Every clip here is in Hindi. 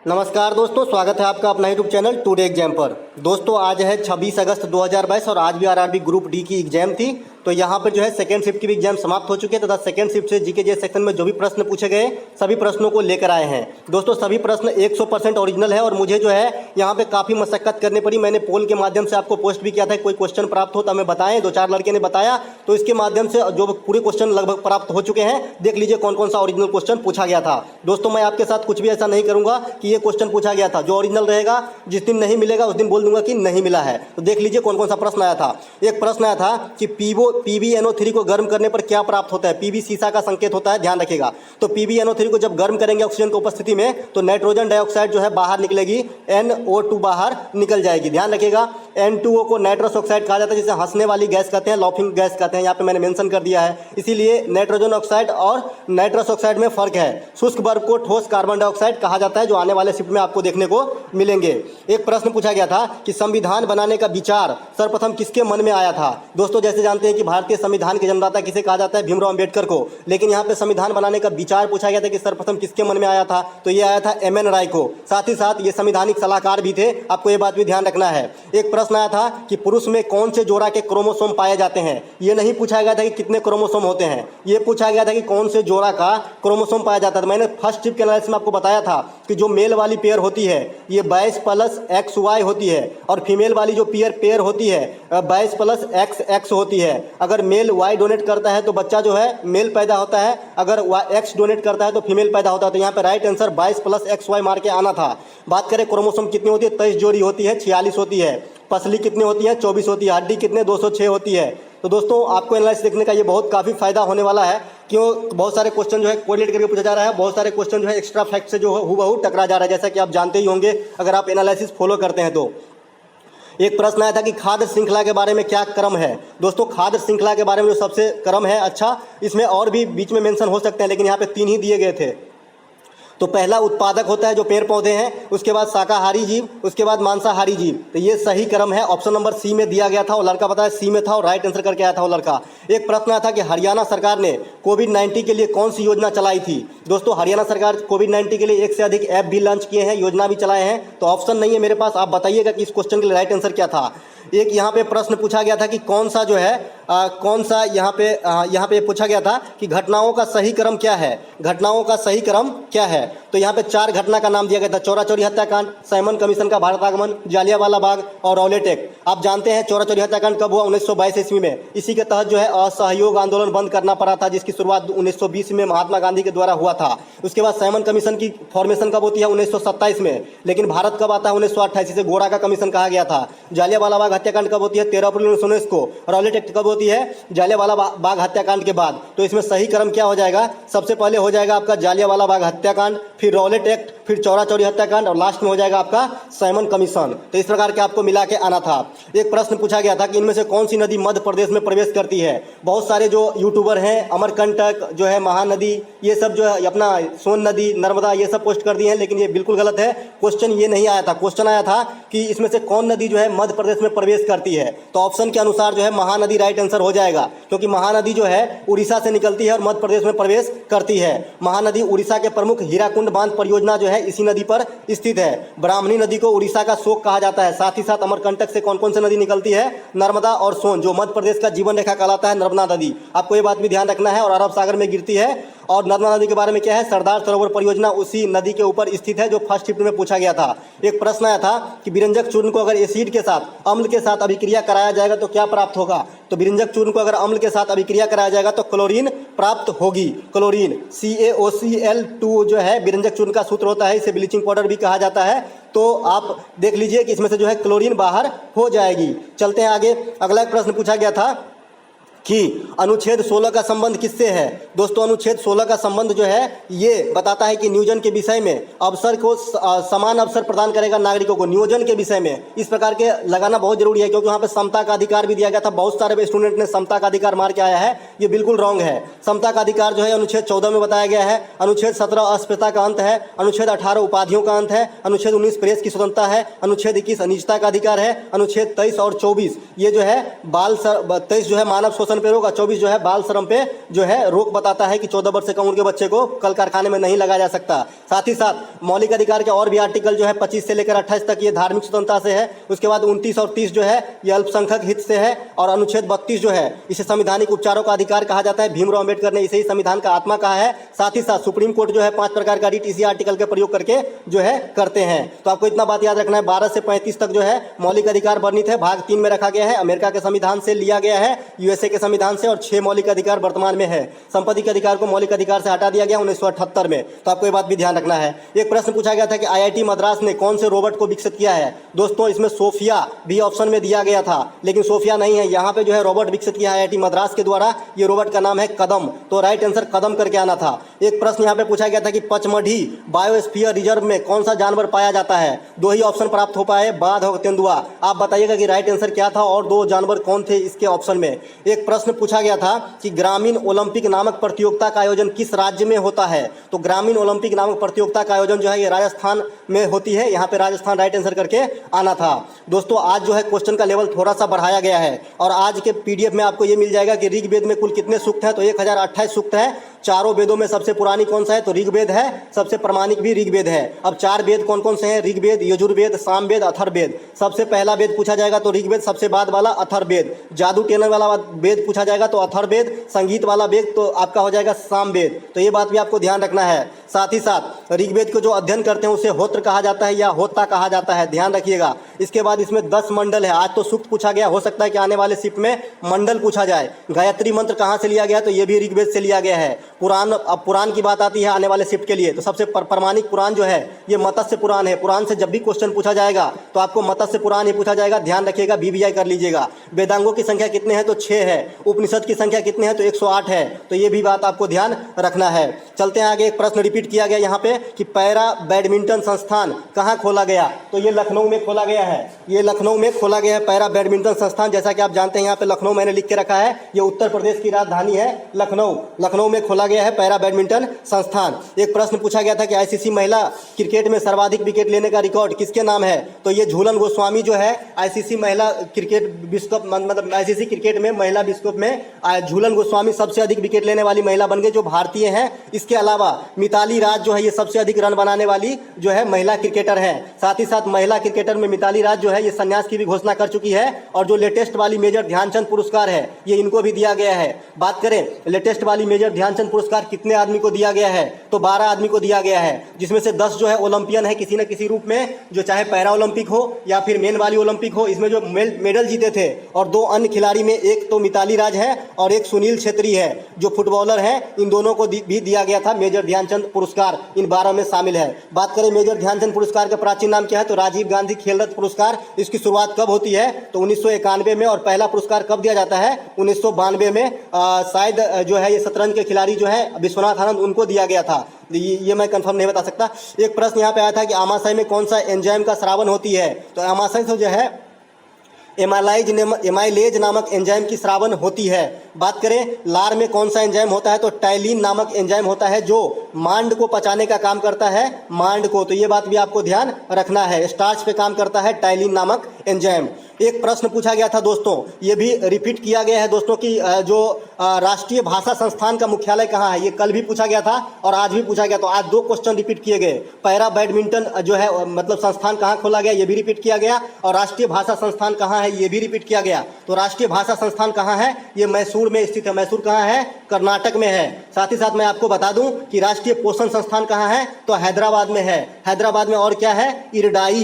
नमस्कार दोस्तों, स्वागत है आपका अपना यूट्यूब चैनल टुडे एग्जाम पर। दोस्तों आज है 26 अगस्त 2022 और आज भी आरआरबी ग्रुप डी की एग्जाम थी। तो यहाँ पर जो है सेकंड शिफ्ट की भी एग्जाम समाप्त हो चुकी है तथा सेकंड शिफ्ट से जीके जे सेक्शन में जो भी प्रश्न पूछे गए सभी प्रश्नों को लेकर आए हैं। दोस्तों सभी प्रश्न 100% ओरिजिनल है और मुझे जो है यहाँ पे काफ़ी मशक्कत करनी पड़ी। मैंने पोल के माध्यम से आपको पोस्ट भी किया था, कोई क्वेश्चन प्राप्त हो तो हमें बताएं। 2-4 लड़के ने बताया, तो इसके माध्यम से जो पूरे क्वेश्चन लगभग प्राप्त हो चुके हैं। देख लीजिए कौन कौन सा ओरिजिनल क्वेश्चन पूछा गया था। दोस्तों मैं आपके साथ कुछ भी ऐसा नहीं करूँगा कि ये क्वेश्चन पूछा गया था। जो ओरिजिनल रहेगा, जिस दिन नहीं मिलेगा उस दिन बोल दूंगा कि नहीं मिला है। तो देख लीजिए कौन कौन सा प्रश्न आया था। एक प्रश्न आया था कि PbNO3 को गर्म करने पर क्या प्राप्त होता है। Pb सीसा का संकेत होता है, ध्यान रखिएगा। तो PbNO3 को जब गर्म करेंगे ऑक्सीजन की उपस्थिति में तो नाइट्रोजन डाइऑक्साइड जो है बाहर निकलेगी, NO2 बाहर निकल जाएगी। ध्यान रखिएगा, N2O को नाइट्रस ऑक्साइड कहा जाता है, जिसे हंसने वाली गैस कहते हैं, लॉफिंग गैस कहते हैं। यहाँ पे मैंने मेंशन कर दिया है, इसीलिए नाइट्रोजन ऑक्साइड और नाइट्रस ऑक्साइड में फर्क है। शुष्क बर्फ को ठोस कार्बन डाइऑक्साइड कहा जाता है, जो आने वाले शिफ्ट में आपको देखने को मिलेंगे। एक प्रश्न पूछा गया था कि संविधान बनाने का विचार सर्वप्रथम किसके मन में आया था। दोस्तों जैसे जानते हैं कि भारतीय संविधान के जन्मदाता किसे कहा जाता है, भीमराव अंबेडकर को। लेकिन यहाँ पे संविधान बनाने का विचार पूछा गया था कि सर्वप्रथम किसके मन में आया था, तो ये आया था MN राय को। साथ ही साथ ये संवैधानिक सलाहकार भी थे, आपको ये बात भी ध्यान रखना है। एक प्रश्न आया था कि पुरुष में कौन से जोड़ा के क्रोमोसोम पाए जाते हैं। ये नहीं पूछा गया था कि कितने क्रोमोसोम होते हैं, ये पूछा गया था कि कौन से जोड़ा का क्रोमोसोम पाया जाता है। मैंने फर्स्ट शिफ्ट के एनालिसिस में आपको बताया था कि जो मेल वाली पेयर होती है ये 22+XY होती है और फीमेल वाली जो पेयर होती है 22+XX होती है। अगर मेल Y डोनेट करता है तो बच्चा जो है मेल पैदा होता है, अगर X डोनेट करता है तो फीमेल पैदा होता है। तो यहाँ पे राइट आंसर 22+XY मार के आना था। बात करें क्रोमोसोम कितनी होती है, 23 जोड़ी होती है, 46 होती है। पसली कितनी होती है, 24 होती है। हड्डी कितने, 206 होती है। तो दोस्तों आपको एनालिसिस देखने का ये बहुत काफ़ी फायदा होने वाला है, क्यों बहुत सारे क्वेश्चन जो है कोरिलेट करके पूछा जा रहा है, बहुत सारे क्वेश्चन जो है एक्स्ट्रा फैक्ट से जो हूबहू टकरा जा रहा है, जैसा कि आप जानते ही होंगे अगर आप एनालिसिस फॉलो करते हैं तो। एक प्रश्न आया था कि खाद्य श्रृंखला के बारे में क्या क्रम है। दोस्तों खाद्य श्रृंखला के बारे में जो सबसे क्रम है, अच्छा इसमें और भी बीच में मेंशन हो सकते हैं, लेकिन यहाँ पे 3 ही दिए गए थे। तो पहला उत्पादक होता है जो पेड़ पौधे हैं, उसके बाद शाकाहारी जीव, उसके बाद मांसाहारी जीव। तो ये सही क्रम है। ऑप्शन नंबर सी में दिया गया था, वो लड़का पता है सी में था और राइट आंसर करके आया था वो लड़का। एक प्रश्न आया था कि हरियाणा सरकार ने कोविड-19 के लिए कौन सी योजना चलाई थी। दोस्तों हरियाणा सरकार कोविड-19 के लिए 1 से अधिक ऐप भी लॉन्च किए हैं, योजना भी चलाए हैं। तो ऑप्शन नहीं है मेरे पास, आप बताइएगा कि इस क्वेश्चन के लिए राइट आंसर क्या था। एक यहाँ पे प्रश्न पूछा गया था कि कौन सा जो है कौन सा यहाँ पे पूछा गया था कि घटनाओं का सही क्रम क्या है, घटनाओं का सही क्रम क्या है। तो यहाँ पे 4 घटना का नाम दिया गया था, चौरा चौरी हत्याकांड, साइमन कमीशन का भारत आगमन, जालियांवाला बाग और रॉलेट एक्ट। आप जानते हैं चौरा चौरी हत्याकांड कब हुआ, 1922 ईस्वी में। इसी के तहत जो है असहयोग आंदोलन बंद करना पड़ा था, जिसकी शुरुआत 1920 में महात्मा गांधी के द्वारा हुआ था। उसके बाद साइमन कमीशन की फॉर्मेशन कब होती है, 1927 में। लेकिन भारत कब आता है, 1928, इसे गोरा का कमीशन कहा गया था। जालियांवाला बाग हत्याकांड कब होती है, 13 अप्रैल 1919 को। रॉलेट एक्ट कब होती है, जालियांवाला बाग हत्याकांड के बाद। तो इसमें सही क्रम क्या हो जाएगा, सबसे पहले हो जाएगा आपका जालियांवाला बाग हत्याकांड, फिर रॉलेट एक्ट, फिर चौरा चौरी हत्याकांड और लास्ट में हो जाएगा आपका साइमन कमीशन। तो इस प्रकार के आपको मिला के आना था। एक प्रश्न पूछा गया था कि इनमें से कौन सी नदी मध्य प्रदेश में प्रवेश करती है। बहुत सारे जो यूट्यूबर हैं अमरकंटक जो है, महानदी, ये सब जो है अपना सोन नदी, नर्मदा, ये सब पोस्ट कर दिए हैं, लेकिन ये बिल्कुल गलत है। क्वेश्चन ये नहीं आया था। क्वेश्चन आया था कि इसमें से कौन नदी जो है मध्य प्रदेश में प्रवेश करती है। तो ऑप्शन के अनुसार जो है महानदी राइट आंसर हो जाएगा, क्योंकि महानदी जो है उड़ीसा से निकलती है और मध्य प्रदेश में प्रवेश करती है। महानदी उड़ीसा के प्रमुख हीराकुंड बांध परियोजना जो है इसी नदी पर स्थित है। ब्राह्मणी नदी को उड़ीसा का शोक कहा जाता है। साथ ही साथ अमरकंटक से कौन कौन सी नदी निकलती है, नर्मदा और सोन। जो मध्य प्रदेश का जीवन रेखा कहलाता है नर्मदा नदी, आपको ये बात भी ध्यान रखना है। और अरब सागर में गिरती है। और नर्मदा नदी के बारे में क्या है, सरदार सरोवर परियोजना उसी नदी के ऊपर स्थित है, जो फर्स्ट शिफ्ट में पूछा गया था। एक प्रश्न आया था कि बिरंजक चूर्ण को अगर एसिड के साथ, अम्ल के साथ अभिक्रिया कराया जाएगा तो क्या प्राप्त होगा। तो बिरंजक चूर्ण को अगर अम्ल के साथ अभिक्रिया कराया जाएगा तो क्लोरीन प्राप्त होगी। क्लोरीन CaOCl2 जो है बिरंजक चूर्ण का सूत्र होता है, इसे ब्लीचिंग पाउडर भी कहा जाता है। तो आप देख लीजिए कि इसमें से जो है क्लोरीन बाहर हो जाएगी। चलते हैं आगे। अगला एक प्रश्न पूछा गया था कि अनुच्छेद 16 का संबंध किससे है। दोस्तों अनुच्छेद 16 का संबंध जो है ये बताता है कि नियोजन के विषय में अवसर को समान अवसर प्रदान करेगा नागरिकों को। नियोजन के विषय में इस प्रकार के लगाना बहुत जरूरी है, क्योंकि वहाँ पे समता का अधिकार भी दिया गया था। बहुत सारे स्टूडेंट ने समता का अधिकार मार के आया है, ये बिल्कुल रॉन्ग है। समता का अधिकार जो है अनुच्छेद 14 में बताया गया है। अनुच्छेद 17 अस्पृश्यता का अंत है। अनुच्छेद 18 उपाधियों का अंत है। अनुच्छेद 19 प्रेस की स्वतंत्रता है। अनुच्छेद 21 अनिजता का अधिकार है। अनुच्छेद 23 और 24 ये जो है 23 जो है मानव शोषण पे रोक और 24 जो है बाल श्रम पे जो है रोक बताता है कि 14 वर्ष से कम उम्र के बच्चे को कल कारखाने में नहीं लगाया जा सकता। साथ ही साथ मौलिक अधिकार के और भी आर्टिकल जो है 25 से लेकर 28 तक ये धार्मिक स्वतंत्रता से है। उसके बाद 29 और 30 जो है ये अल्पसंख्यक हित से है और अनुच्छेद 32 जो है इसे संवैधानिक उपचारों का अधिकार कहा जाता है। भीमराव अम्बेडकर ने इसे ही संविधान का आत्मा कहा है। साथ ही साथ सुप्रीम कोर्ट जो है 5 प्रकार का रिट इसी आर्टिकल का प्रयोग करके जो है करते हैं। तो आपको इतना बात याद रखना है, 12 से 35 तक जो है मौलिक अधिकार वर्णित है, भाग 3 में रखा गया है, अमेरिका के संविधान से लिया गया है, यूएसए के संविधान से, और 6 मौलिक अधिकार वर्तमान में है। संपत्ति के अधिकार को मौलिक अधिकार से हटा दिया गया 1978 में। तो आपको ये बात भी ध्यान रखना है। एक प्रश्न पूछा गया था कि आईआईटी मद्रास ने कौन से रोबोट को विकसित किया है। दोस्तों इसमें सोफिया भी ऑप्शन में दिया गया था, लेकिन सोफिया नहीं है, यहाँ पे जो है रोबोट विकसित किया है आईआईटी मद्रास के द्वारा। ये रोबोट का नाम है कदम। तो राइट आंसर कदम करके आना था। एक प्रश्न यहाँ पे पूछा गया था कि पचमढ़ी बायोस्फीयर रिजर्व में कौन सा जानवर पाया जाता है। 2 ही ऑप्शन प्राप्त हो पाए, बाघ और तेंदुआ। आप बताइएगा कि राइट आंसर क्या था और 2 जानवर कौन थे इसके ऑप्शन में। एक प्रश्न पूछा गया था कि ग्रामीण ओलंपिक नामक प्रतियोगिता का आयोजन किस राज्य में होता है। तो ग्रामीण ओलंपिक नामक प्रतियोगिता का आयोजन जो है ये राजस्थान में होती है। यहाँ पे राजस्थान राइट आंसर करके आना था। दोस्तों आज जो है क्वेश्चन का लेवल थोड़ा सा बढ़ाया गया है और आज के पीडीएफ में आपको ये मिल जाएगा कि ऋग्वेद में कुल कितने सूक्त हैं। तो 1028 सूक्त है। चारों वेदों में सबसे पुरानी कौन सा है, तो ऋग्वेद है। सबसे प्रमाणिक भी ऋग्वेद है। अब 4 वेद कौन कौन से हैं, ऋग्वेद, यजुर्वेद, सामवेद, अथर्ववेद। सबसे पहला वेद पूछा जाएगा तो ऋग्वेद, सबसे बाद वाला अथर्ववेद। जादू टेनर वाला वेद पूछा जाएगा तो अथर्ववेद। संगीत वाला वेद तो आपका हो जाएगा सामवेद। तो ये बात भी आपको ध्यान रखना है। साथ ही साथ ऋग्वेद को जो अध्ययन करते हैं उसे होत्र कहा जाता है या होता कहा जाता है, ध्यान रखिएगा। इसके बाद इसमें 10 मंडल है। आज तो सूक्त पूछा गया, हो सकता है कि आने वाले शिफ्ट में मंडल पूछा जाए। गायत्री मंत्र कहाँ से लिया गया, तो ये भी ऋग्वेद से लिया गया है। पुराण, अब पुराण की बात आती है आने वाले शिफ्ट के लिए, तो सबसे प्रमाणिक पुराण जो है ये मत्स्य पुराण है। पुराण से जब भी क्वेश्चन पूछा जाएगा तो आपको मत्स्य पुराण ही पूछा जाएगा, ध्यान रखिएगा, बीबीआई कर लीजिएगा। वेदांगों की संख्या कितने हैं, तो 6 है। उपनिषद की संख्या कितने हैं, तो 108 है। तो ये भी बात आपको ध्यान रखना है। चलते हैं आगे। एक प्रश्न रिपीट किया गया यहाँ पे कि पैरा बैडमिंटन संस्थान कहाँ खोला गया, तो ये लखनऊ में खोला गया है। ये लखनऊ में खोला गया है पैरा बैडमिंटन संस्थान। जैसा कि आप जानते हैं यहाँ पे लखनऊ मैंने लिख के रखा है, ये उत्तर प्रदेश की राजधानी है लखनऊ। लखनऊ में खोला गया है पैरा बैडमिंटन संस्थान। एक प्रश्न पूछा गया था कि आईसीसी महिला क्रिकेट में सर्वाधिक विकेट लेने का रिकॉर्ड किसके नाम है, तो ये झूलन गोस्वामी जो है आईसीसी महिला क्रिकेट विश्व कप, मतलब आईसीसी क्रिकेट में महिला विश्व कप में झूलन गोस्वामी सबसे अधिक विकेट लेने वाली महिला बन गई जो भारतीय हैं। इसके अलावा मिताली राज जो है ये सबसे अधिक रन बनाने वाली जो है महिला क्रिकेटर है। साथ ही साथ महिला क्रिकेटर में मिताली राज जो है ये संन्यास की भी घोषणा कर चुकी है। और जो लेटेस्ट वाली मेजर ध्यानचंद पुरस्कार है ये इनको भी दिया गया है। बात करें लेटेस्ट वाली मेजर ध्यानचंद पुरस्कार कितने आदमी को दिया गया है, तो 12 आदमी को दिया गया है, जिसमें से 10 जो है ओलंपियन है किसी न किसी रूप में, जो चाहे पैरा ओलंपिक हो या फिर मेन वाली ओलंपिक हो, इसमें जो मेडल जीते थे। और 2 अन्य खिलाड़ी में एक तो मिताली राज है और एक सुनील छेत्री है जो फुटबॉलर है। इन दोनों को भी दिया गया था मेजर ध्यानचंद पुरस्कार, इन 12 में शामिल है। बात करें मेजर ध्यानचंद पुरस्कार का प्राचीन नाम क्या है, तो राजीव गांधी खेल रत्न पुरस्कार। इसकी शुरुआत कब होती है, तो 1991 में। और पहला पुरस्कार कब दिया जाता है, 1992 में। शायद जो है ये शतरंज के खिलाड़ी जो है विश्वनाथ आनंद, उनको दिया गया था। ये मैं कंफर्म नहीं बता सकता। एक प्रश्न यहाँ पे आया था कि आमाशय में कौन सा एंजाइम का स्रावन होती है, तो आमाशय से जो है एमाइलेज नामक एंजाइम की स्रावन होती है। बात करें लार में कौन सा एंजाइम होता है, तो टाइलिन नामक एंजाइम होता है जो मांड को पचाने का काम करता है, मांड को। तो ये बात भी आपको ध्यान रखना है, स्टार्च पे काम करता है टाइलिन नामक एंजाइम। एक प्रश्न पूछा गया था दोस्तों, ये भी रिपीट किया गया है दोस्तों कि जो राष्ट्रीय भाषा संस्थान का मुख्यालय कहाँ है, ये कल भी पूछा गया था और आज भी पूछा गया। तो आज 2 क्वेश्चन रिपीट किए गए। पैरा बैडमिंटन जो है मतलब संस्थान कहाँ खोला गया, ये भी रिपीट किया गया। और राष्ट्रीय भाषा संस्थान कहाँ है, ये भी रिपीट किया गया। तो राष्ट्रीय भाषा संस्थान कहाँ है, ये मैसूर में स्थित है। मैसूर कहाँ है, कर्नाटक में है। साथ ही साथ मैं आपको बता दूं कि राष्ट्रीय पोषण संस्थान कहाँ है, तो हैदराबाद में है। हैदराबाद में और क्या है, इरडाई,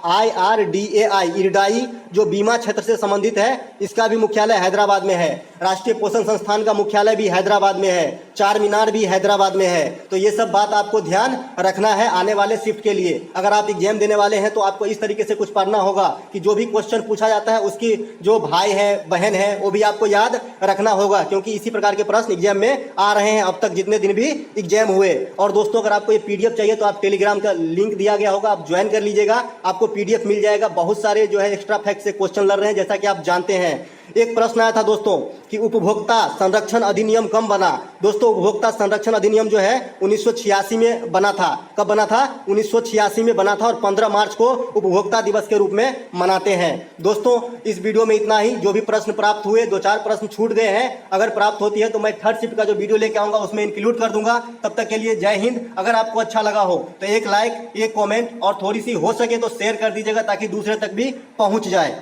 IRDAI, इरडाई जो बीमा क्षेत्र से संबंधित है, इसका भी मुख्यालय हैदराबाद में है। राष्ट्रीय पोषण संस्थान का मुख्यालय भी हैदराबाद में है। चार मीनार भी हैदराबाद में है। तो ये सब बात आपको ध्यान रखना है आने वाले शिफ्ट के लिए। अगर आप एग्जाम देने वाले हैं तो आपको इस तरीके से कुछ पढ़ना होगा कि जो भी क्वेश्चन पूछा जाता है उसकी जो भाई है बहन है वो भी आपको याद रखना होगा, क्योंकि इसी प्रकार के प्रश्न एग्जाम में आ रहे हैं अब तक जितने दिन भी एग्जाम हुए। और दोस्तों अगर आपको ये पीडीएफ चाहिए तो आप टेलीग्राम का लिंक दिया गया होगा, आप ज्वाइन कर लीजिएगा, आपको पीडीएफ मिल जाएगा। बहुत सारे जो है एक्स्ट्रा फैक्ट से क्वेश्चन लड़ रहे हैं जैसा कि आप जानते हैं। एक प्रश्न आया था दोस्तों कि उपभोक्ता संरक्षण अधिनियम कब बना। दोस्तों उपभोक्ता संरक्षण अधिनियम जो है 1986 में बना था। कब बना था? 1986 में बना था और 15 मार्च को उपभोक्ता दिवस के रूप में मनाते हैं। दोस्तों इस वीडियो में इतना ही। जो भी प्रश्न प्राप्त हुए, 2-4 प्रश्न छूट गए हैं, अगर प्राप्त होती है तो मैं थर्ड शिफ्ट का जो वीडियो लेके आऊंगा उसमें इंक्लूड कर दूंगा। तब तक के लिए जय हिंद। अगर आपको अच्छा लगा हो तो एक लाइक, एक कमेंट और थोड़ी सी हो सके तो शेयर कर दीजिएगा ताकि दूसरे तक भी पहुंच जाए।